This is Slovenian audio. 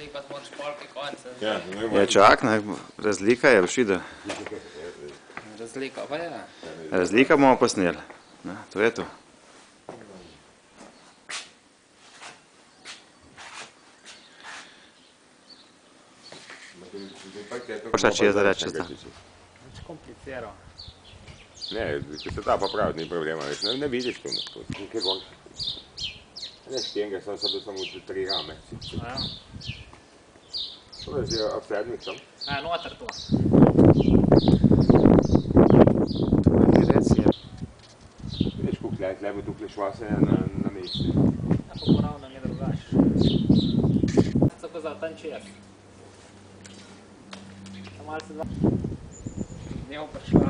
Zlikati moraš polke konce. Ja, čak, razlika je, boš videl. Razlika pa je. Razlika bomo pa sneli. To je to. Šta če je za reči zdaj? Več kompliciral. Ne, če se da popraviti, ni problema, ne vidiš to. Nekaj gor. Ne štenga, samo 3 rame. Ja. To je zdaj obsednik tam. Ja, noter to. Vidiš, koliko tle bo tukaj šla se na mesti. Ja, pa poravno mi drugače. So kozal tanček. Malo se dva. Njemu prišla.